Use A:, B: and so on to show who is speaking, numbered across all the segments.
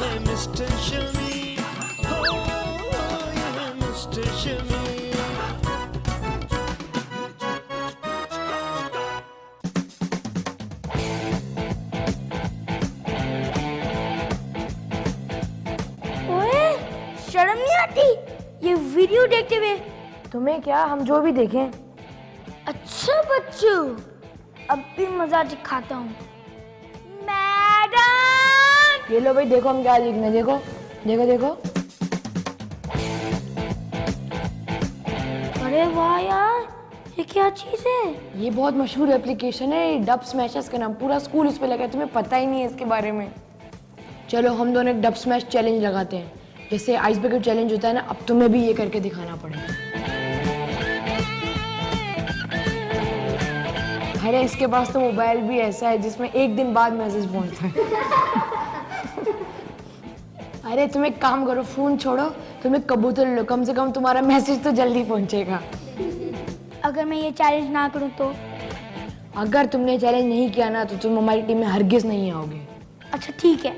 A: है मिस्टर शमी, हो ये है मिस्टर शमी।
B: ओए, शर्म नहीं आती ये वीडियो देखते हुए?
C: तुम्हें क्या, हम जो भी देखें।
B: अच्छा बच्चों, अब भी मजा दिखाता हूँ। मैडम,
C: ये लो भाई, देखो हम क्या लिखने, देखो देखो देखो।
B: अरे वाह यार, ये क्या चीज है?
C: ये बहुत मशहूर एप्लीकेशन है, डब स्मैशर्स का नाम, पूरा स्कूल इस पे लगा है, तुम्हें पता ही नहीं है इसके बारे में। चलो हम दोनों एक डब स्मैश चैलेंज लगाते हैं, जैसे आइस बकेट चैलेंज होता है ना, अब तुम्हें भी ये करके दिखाना पड़ेगा। अरे इसके पास तो मोबाइल भी ऐसा है जिसमें एक दिन बाद मैसेज पहुंचता है। अरे तुम एक काम करो, फोन छोड़ो, तुम एक कबूतर लो, कम से कम तुम्हारा मैसेज तो जल्दी पहुंचेगा।
B: अगर मैं ये चैलेंज ना करूँ तो?
C: अगर तुमने चैलेंज नहीं किया ना तो तुम हमारी टीम में हरगिज नहीं आओगे।
B: अच्छा ठीक है,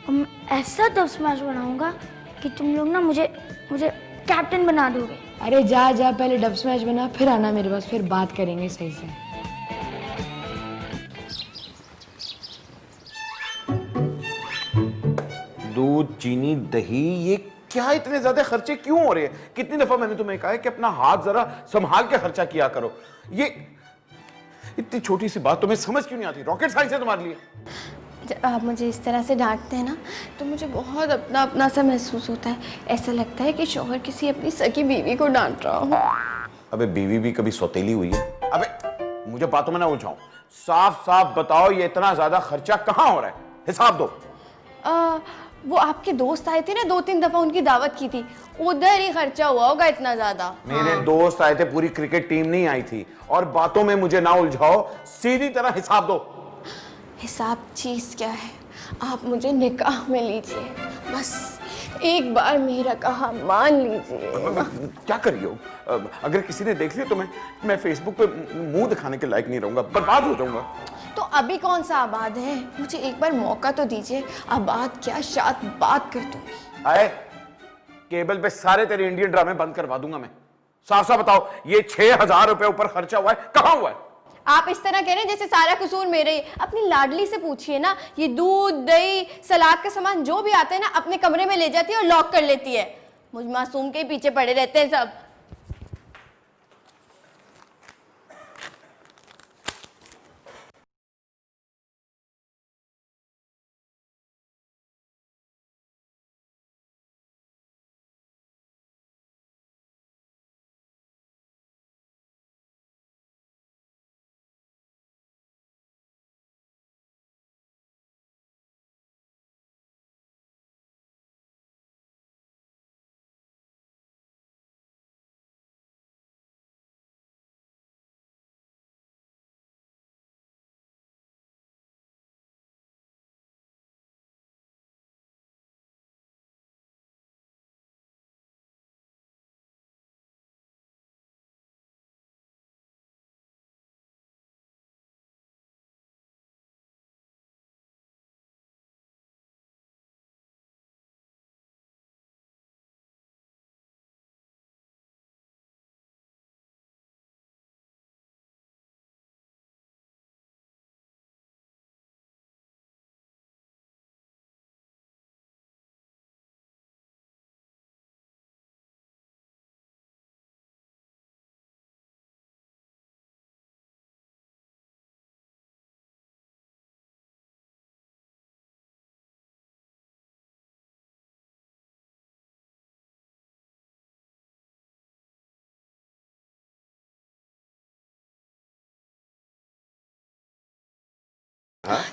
B: हम ऐसा डब स्मैश बनाऊंगा कि तुम लोग ना मुझे कैप्टन बना दोगे।
C: अरे जा जा, पहले डब स्मैश बना, फिर आना मेरे पास, फिर बात करेंगे सही से।
D: दूध, चीनी, दही, ये क्या इतने ज्यादा खर्चे क्यों हो रहे हैं? कितनी दफा मैंने तुम्हें कहा है कि अपना हाथ जरा संभाल के खर्चा किया करो। ये इतनी छोटी सी बात तुम्हें समझ क्यों नहीं आती? रॉकेट साइंस है तुम्हारे लिए।
E: जब आप मुझे इस तरह से डांटते हैं ना तो मुझे बहुत अपना अपना सा महसूस होता है। ऐसा लगता है कि शौहर किसी अपनी सगी बीवी को डांट रहा हो।
D: अबे बीवी भी कभी सौतेली हुई है? अबे मुझे बातों में ना उलझाओ, साफ साफ बताओ ये इतना ज्यादा खर्चा कहाँ हो रहा है? हिसाब दो।
E: वो आपके दोस्त आए थे ना, 2-3 दफा उनकी दावत की थी, उधर ही खर्चा हुआ होगा इतना ज्यादा।
D: मेरे दोस्त आए थे, पूरी क्रिकेट टीम नहीं आई थी। और बातों में मुझे ना उलझाओ, सीधी तरह हिसाब दो।
E: हिसाब चीज क्या है? आप मुझे निकाह में लीजिए, बस एक बार मेरा कहा मान लीजिए।
D: क्या कर रही हो? अगर किसी ने देख लिया तो मैं फेसबुक पे मुंह दिखाने के लायक नहीं रहूंगा, बर्बाद हो जाऊंगा।
E: तो अभी कौन सा आबाद है? मुझे एक बार मौका तो दीजिए, आबाद क्या शाद बात कर दूंगी।
D: आए केबल पे सारे तेरे इंडियन ड्रामे बंद करवा दूंगा मैं। साफ साफ बताओ, ये 6,000 रुपए ऊपर खर्चा हुआ है, कहाँ हुआ है?
E: आप इस तरह कह रहे हैं जैसे सारा कसूर मेरे ही। अपनी लाडली से पूछिए ना, ये दूध, दही, सलाद का सामान जो भी आता है ना अपने कमरे में ले जाती है और लॉक कर लेती है। मुझ मासूम के पीछे पड़े रहते हैं सब।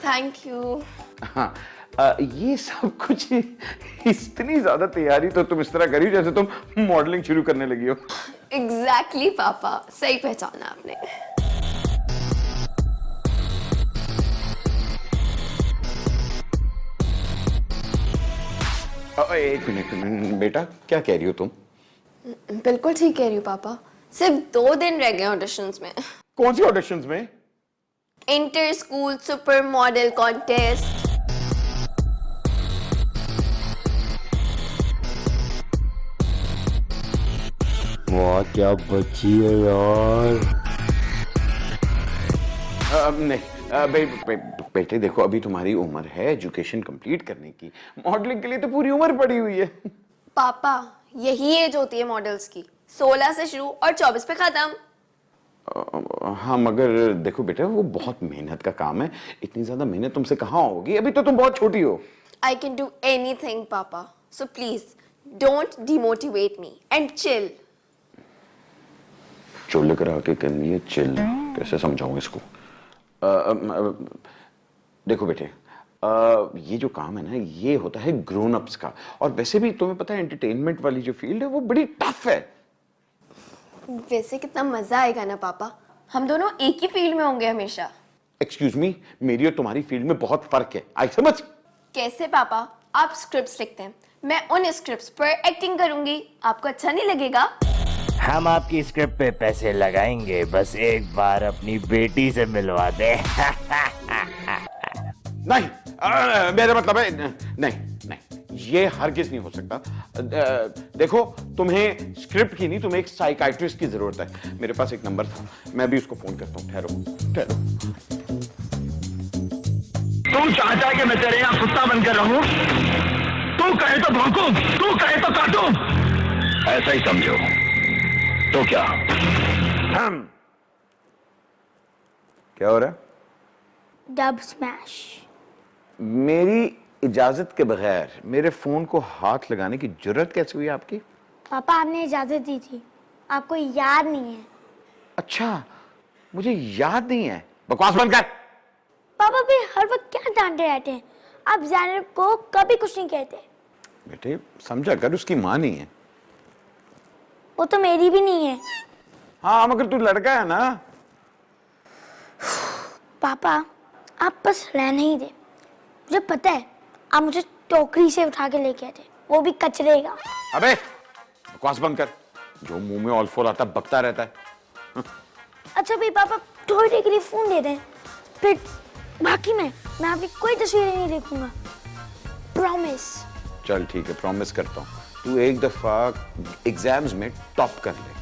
E: Thank you.
D: हाँ, ये सब कुछ इतनी ज्यादा तैयारी तो तुम इस तरह करी जैसे तुम मॉडलिंग शुरू करने लगी हो।
E: एग्जैक्टली पापा, सही पहचाना आपने।
D: एक मिनट बेटा, क्या कह रही हो तुम?
E: बिल्कुल ठीक कह रही हूँ पापा, सिर्फ 2 दिन रह गए ऑडिशंस में।
D: कौन सी ऑडिशंस में?
E: Inter school super model contest.
F: वाह क्या बची है यार।
D: नहीं बेटे देखो, अभी तुम्हारी उम्र है एजुकेशन कंप्लीट करने की, मॉडलिंग के लिए तो पूरी उम्र पड़ी हुई है।
E: पापा यही एज होती है मॉडल्स की, 16 से शुरू और 24 पे खत्म।
D: हाँ मगर देखो बेटा, वो बहुत मेहनत का काम है, इतनी ज्यादा मेहनत तुमसे कहाँ होगी, अभी तो तुम बहुत छोटी हो।
E: I can do anything, Papa. So please, don't demotivate me and chill.
D: जो लेकर आके करनी है चिल, कैसे समझाऊं इसको? देखो बेटे, ये जो काम है ना, ये होता है ग्रोन अप्स का, और वैसे भी तुम्हें पता है एंटरटेनमेंट वाली जो फील्ड है वो बड़ी टफ है।
E: वैसे कितना मजा आएगा ना पापा, हम दोनों एक ही फील्ड में होंगे हमेशा।
D: एक्सक्यूज मी, मेरी और तुम्हारी फील्ड में बहुत फर्क है, आई समझ?
E: कैसे पापा? आप स्क्रिप्ट्स लिखते हैं, मैं उन स्क्रिप्ट्स पर एक्टिंग करूंगी, आपको अच्छा नहीं लगेगा?
F: हम आपकी स्क्रिप्ट पे पैसे लगाएंगे, बस एक बार अपनी बेटी से मिलवा दे।
D: नहीं, मेरा मतलब है नहीं नहीं, ये हरगिज नहीं हो सकता। देखो, तुम्हें स्क्रिप्ट की नहीं, तुम्हें एक साइकाइट्रिस्ट की जरूरत है। मेरे पास एक नंबर था, मैं भी उसको फोन करता हूँ। ठहरो।
G: तू चाहता है कि मैं तेरे यहाँ कुत्ता बनकर रहूं? तू कहे तो भौंकूं, तू कहे तो काटूं, ऐसा ही समझो। तो क्या
D: क्या हो रहा है?
B: Dub smash.
D: मेरी इजाजत के बगैर मेरे फोन को हाथ लगाने की जरूरत कैसे हुई आपकी?
B: पापा आपने इजाजत दी थी, आपको याद नहीं है?
D: अच्छा, मुझे याद नहीं है, बकवास बंद कर।
B: पापा भी हर वक्त क्या डांटते रहते हैं, आप ज़ैनब को कभी कुछ नहीं कहते।
D: बेटे समझा कर, उसकी माँ नहीं है।
B: वो तो मेरी भी नहीं है।
D: हाँ मगर तू लड़का है ना।
B: पापा आप बस रहने ही दे, मुझे पता है आप मुझे टोकरी से उठा के लेके आए थे, वो भी कचरे का।
D: अबे बकवास बंद कर, जो मुंह में ऑलफोल आता बकता रहता है।
B: अच्छा भी पापा थोड़ी देर के लिए फोन दे दें, फिर बाकी मैं आपकी कोई तस्वीरें नहीं देखूंगा, प्रॉमिस।
D: चल ठीक है, प्रॉमिस करता हूँ, तू एक दफा एग्जाम्स में टॉप कर ले,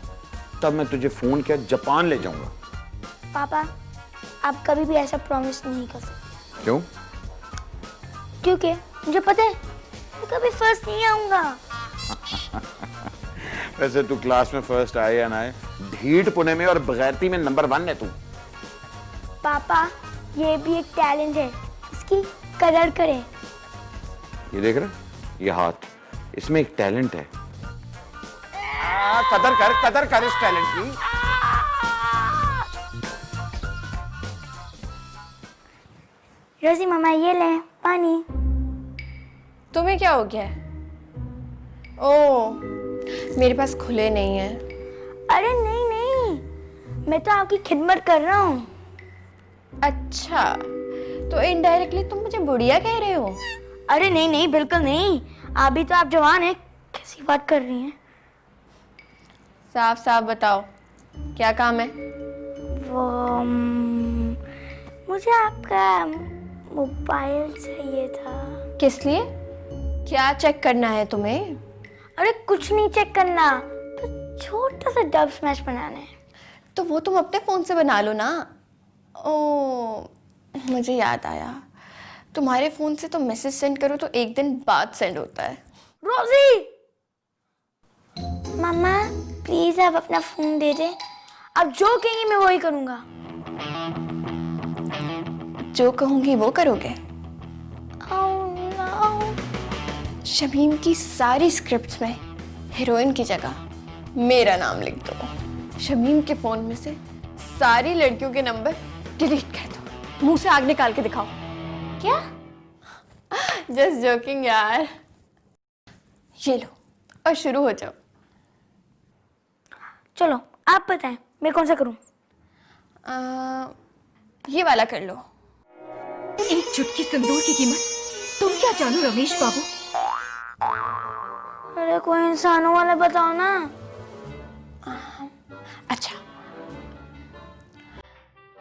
D: तब मैं तुझे फोन किया जापान ले जाऊंगा।
B: पापा आप कभी भी ऐसा प्रॉमिस नहीं कर सकते।
D: क्यों?
B: क्योंकि मुझे पता है मैं कभी फर्स्ट नहीं आऊंगा।
D: वैसे तू क्लास में फर्स्ट आए या ना आए, ढीठ पुणे में और बगैरती में नंबर 1 है तू।
B: पापा ये भी एक टैलेंट है, इसकी कदर करें।
D: ये देख रहा, ये हाथ, इसमें एक टैलेंट है। कदर कर इस टैलेंट की।
B: रोजी मामा ये ले पानी।
E: तुम्हें क्या हो गया है? ओह, मेरे पास खुले नहीं है।
B: अरे नहीं नहीं, मैं तो आपकी खिदमत कर रहा हूँ।
E: अच्छा, तो इनडायरेक्टली तुम मुझे बुढ़िया कह रहे हो?
B: अरे नहीं नहीं बिल्कुल नहीं, अभी तो आप जवान हैं, कैसी बात कर रही हैं?
E: साफ साफ बताओ, क्या काम है?
B: वो मुझे आपका मोबाइल चाहिए था।
E: किस लिए? क्या चेक करना है तुम्हें?
B: अरे कुछ नहीं चेक करना, तो छोटा सा डब स्मैश बनाना है।
E: तो वो तुम अपने फोन से बना लो ना। ओ, मुझे याद आया, तुम्हारे फोन से तो मैसेज सेंड करो तो एक दिन बाद सेंड होता है।
B: रोजी मम्मा प्लीज आप अपना फोन दे दे, अब जो कहेंगी मैं वही करूंगा।
E: जो कहूंगी वो करोगे?
B: Oh, no.
E: शमीम की सारी स्क्रिप्ट्स में हीरोइन की जगह मेरा नाम लिख दो। शमीम के फोन में से सारी लड़कियों के नंबर डिलीट कर दो। मुंह से आग निकाल के दिखाओ।
B: क्या?
E: जस्ट जोकिंग यार। ये लो और शुरू हो जाओ।
B: चलो आप बताएं मैं कौन सा करूं?
E: ये वाला कर लो।
H: एक चुटकी सिंदूर की कीमत तुम क्या जानो रमेश बाबू?
B: अरे कोई इंसानों वाला बताओ ना।
E: अच्छा,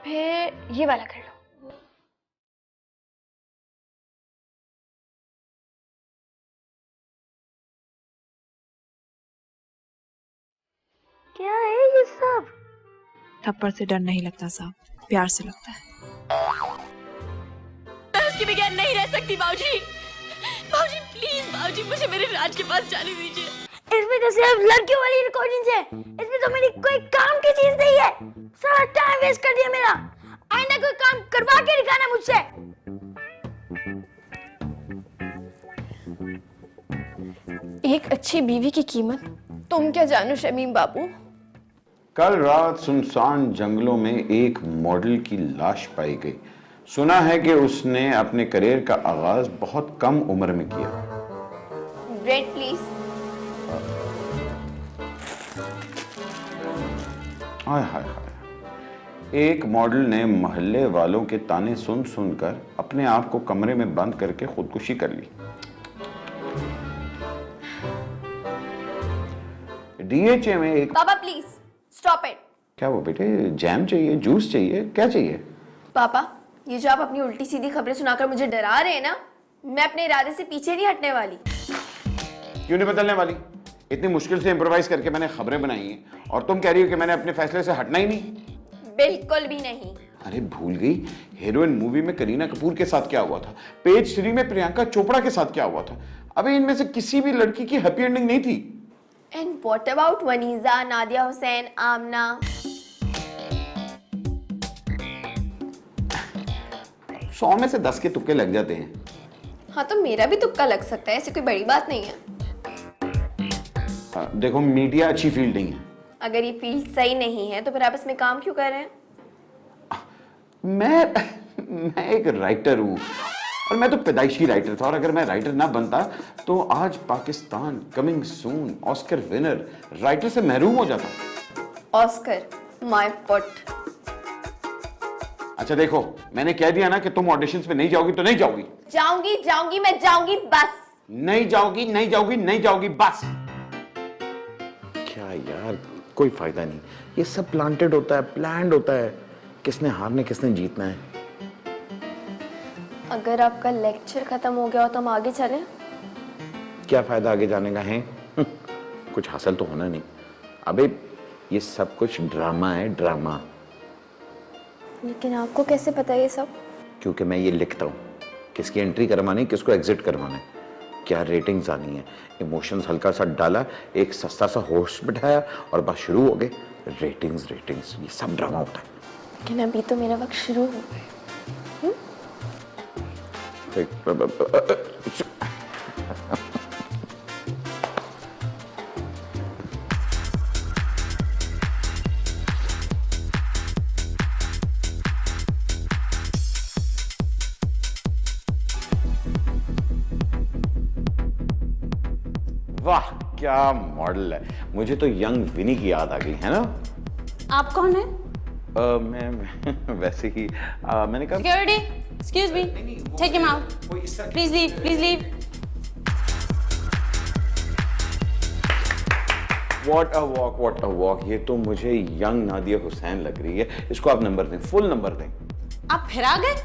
E: फिर ये वाला कर लो।
B: क्या है ये सब?
I: थप्पड़ से डर नहीं लगता साहब, प्यार से लगता है।
E: मैं उसके बगैर नहीं रह सकती बाबूजी। बाबूजी प्लीज बाबूजी मुझे मेरे राज के पास जाने दीजिए।
B: इसमें तो सिर्फ लड़कियों वाली रिकॉर्डिंग्स है, इसमें तो मेरी कोई काम की चीज नहीं है। सारा टाइम वेस्ट कर दिया मेरा। आइंदा कोई काम करवा के दिखाना मुझसे।
E: एक अच्छी बीवी की कीमत तुम क्या जानो शमीम बाबू।
D: कल रात सुनसान जंगलों में एक मॉडल की लाश पाई गई। सुना है कि उसने अपने करियर का आगाज बहुत कम उम्र में किया।
E: Bread please.
D: हाय हाय हाय। एक मॉडल ने मोहल्ले वालों के ताने सुन सुनकर अपने आप को कमरे में बंद करके खुदकुशी कर ली। डीएचए में एक
E: पापा प्लीज स्टॉप इट।
D: क्या वो बेटे, जैम चाहिए, जूस चाहिए, क्या चाहिए?
E: पापा ये जो आप अपनी उल्टी सीधी खबरें सुनाकर मुझे डरा रहे हैं ना, मैं अपने इरादे से पीछे नहीं हटने वाली।
D: क्यों नहीं बदलने वाली? इतनी मुश्किल से इंप्रोवाइज करके मैंने खबरें बनाई हैं और तुम कह रही हो कि मैंने अपने फैसले से हटना ही नहीं।
E: बिल्कुल भी नहीं।
D: अरे भूल गई, हीरोइन मूवी में करीना कपूर के साथ क्या हुआ था, पेज 3 में प्रियंका चोपड़ा के साथ क्या हुआ था। अबे इनमें से किसी भी लड़की की हैप्पी एंडिंग नहीं थी।
E: And what about Vaneeza, Nadia Hussain, Amna?
D: 100 में से 10 के तुक्के लग जाते हैं।
E: हाँ तो मेरा भी तुक्का लग सकता है, ऐसी कोई बड़ी बात नहीं है।
D: देखो मीडिया अच्छी फील्ड नहीं है।
E: अगर ये फील्ड सही नहीं है तो फिर आप इसमें काम क्यों कर रहे हैं?
D: मैं एक राइटर हूँ और मैं तो पैदाइशी राइटर था, और अगर मैं राइटर ना बनता तो आज Pakistan coming soon Oscar winner writer से महरूम हो जाता।
E: Oscar my foot.
D: अच्छा देखो, मैंने कह दिया ना कि तुम ऑडिशंस में नहीं जाओगी तो नहीं जाओगी।
E: जाऊंगी जाऊंगी मैं जाऊंगी बस।
D: नहीं जाओगी, नहीं जाओगी, नहीं जाओगी बस। क्या यार, कोई फायदा नहीं। ये सब प्लांटेड होता है, प्लान्ड होता है। किसने हारना किसने जीतना है।
E: अगर आपका लेक्चर खत्म हो गया हो तो हम आगे चलें।
D: क्या फायदा आगे जाने का है? कुछ हासिल तो होना नहीं। अबे ये सब कुछ ड्रामा है, ड्रामा।
E: लेकिन आपको कैसे पता ये सब?
D: क्योंकि मैं ये लिखता हूँ, किसकी एंट्री करवानी, किसको एग्जिट करवाना है, क्या रेटिंग्स आनी है। इमोशंस हल्का सा डाला, एक सस्ता सा होस्ट बिठाया और बस शुरू हो गए। रेटिंग्स रेटिंग्स, ये सब ड्रामा होता है।
E: लेकिन अभी तो मेरा वक्त शुरू हो गया।
D: वाह क्या मॉडल है। मुझे तो यंग विनी की याद आ गई है ना।
J: आप कौन है?
D: मैं वैसे ही मैंने कहा
J: security, excuse me, take him out, please leave, please leave.
D: What a walk, what a walk. ये तो मुझे यंग नादिया हुसैन लग रही है। इसको आप नंबर दें, फुल नंबर दें।
J: आप फिर आ गए?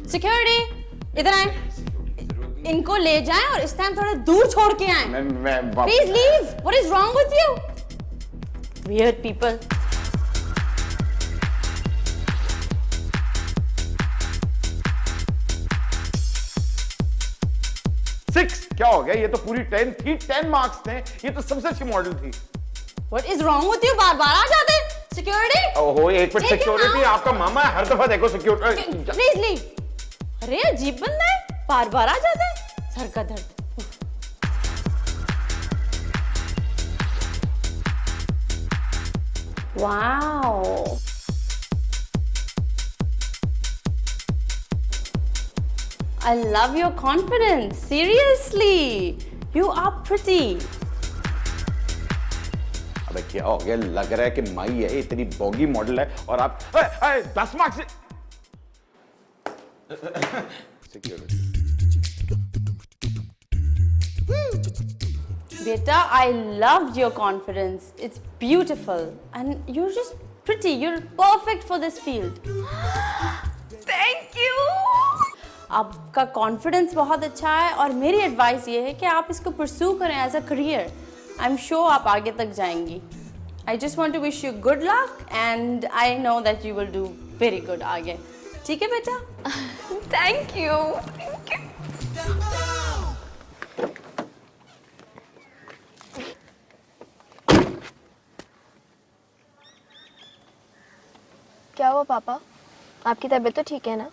J: सिक्योरिटी इधर आए, इनको ले जाएं और इस टाइम थोड़ा दूर छोड़ के आएं। Please leave. What is wrong with you? Weird people.
D: क्या हो गया? ये तो पूरी 10 थी, 10 मार्क्स थे। ये तो सबसे अच्छी मॉडल थी।
J: What is wrong with you? बार बार आ जाते। सिक्योरिटी।
D: ओहो, एक मिनट। सिक्योरिटी आपका मामा है, हर दफा देखो सिक्योरिटी।
J: Please leave. अरे अजीब बंदा है, बार बार आ जाता है। सर का दर्द। Wow. I love your confidence. Seriously, you are pretty.
D: अबे क्या हो गया? लग रहा है कि माई है, इतनी बोगी मॉडल है और आप 10 मार्क्स से
J: Beta, I loved your confidence. It's beautiful. And you're just pretty. You're perfect for this field.
E: Thank you.
J: आपका कॉन्फिडेंस बहुत अच्छा है और मेरी एडवाइस ये है कि आप इसको परस्यू करें as a career. I am sure आप आगे तक जाएंगी. I just want to wish you good luck and I know that you will do very good आगे. ठीक है बेटा?
E: Thank you. क्या हुआ पापा? आपकी तबीयत तो ठीक है ना?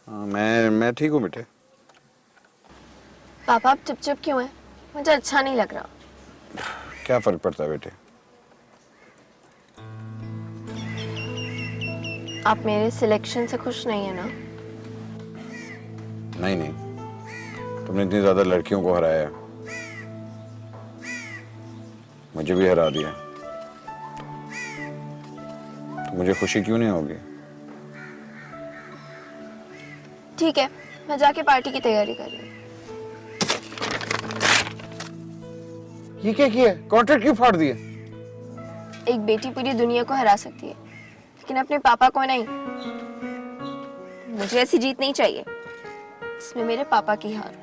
D: मैं ठीक हूँ बेटे.
E: पापा आप चुप क्यों हैं? मुझे अच्छा नहीं लग रहा.
D: क्या फर्क पड़ता है बेटे?
E: आप मेरे सिलेक्शन से खुश नहीं है ना?
D: नहीं, तुमने इतनी ज्यादा लड़कियों को हराया, मुझे भी हरा दिया, तो मुझे खुशी क्यों नहीं होगी?
E: ठीक है, मैं जाके पार्टी की तैयारी कर रही हूँ.
D: ये क्या किया? कॉन्ट्रैक्ट क्यों फाड़ दिया?
E: एक बेटी पूरी दुनिया को हरा सकती है, लेकिन अपने पापा को नहीं. मुझे ऐसी जीत नहीं चाहिए इसमें मेरे पापा की हार.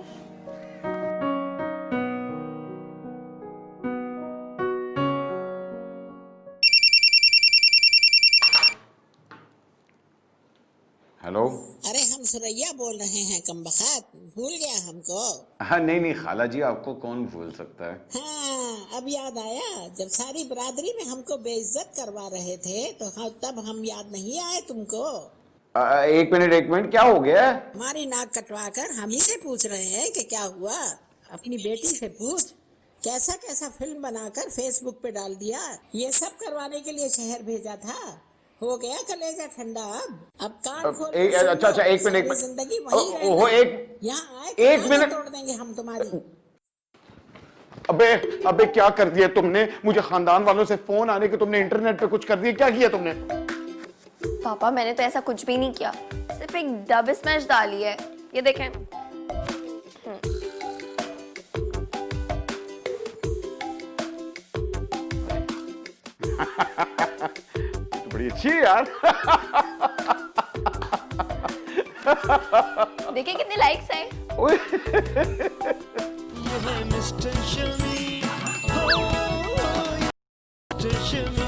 D: हेलो.
A: अरे हम सुरैया बोल रहे हैं, कमबख्त भूल गया हमको?
D: हाँ नहीं खाला जी, आपको कौन भूल सकता है.
A: हाँ अब याद आया, जब सारी बरादरी में हमको बेइज्जत करवा रहे थे तो हाँ, तब हम याद नहीं आए तुमको?
D: एक मिनट, क्या हो गया?
A: हमारी नाक कटवा कर हम ही से पूछ रहे हैं कि क्या हुआ? अपनी बेटी से पूछ. कैसा कैसा फिल्म बनाकर फेसबुक पे डाल दिया. ये सब करवाने के लिए शहर भेजा था. हो गया कलेजा ठंडा. अब कान खोल के सुन लो.
D: अच्छा, एक मिनट.
A: सारी जिंदगी वही
D: ओहो,
A: रहना. यहाँ आए तो
D: एक
A: आगे
D: मिनट.
A: तोड़ देंगे हम तुम्हारी.
D: अबे क्या कर दिया तुमने? मुझे खानदान वालों से फोन आने के तुमने इंटरनेट पे कुछ कर दिया. क्या किया तुमने?
E: पापा मैंने तो ऐसा कुछ भी नहीं किया, सिर्फ एक डब स्मैश डाली है. ये देखें.
D: तो बड़ी अच्छी है यार.
E: देखिए कितने लाइक्स हैं.
A: ये है मिस्टर शमी. हो मिस्टर शमी.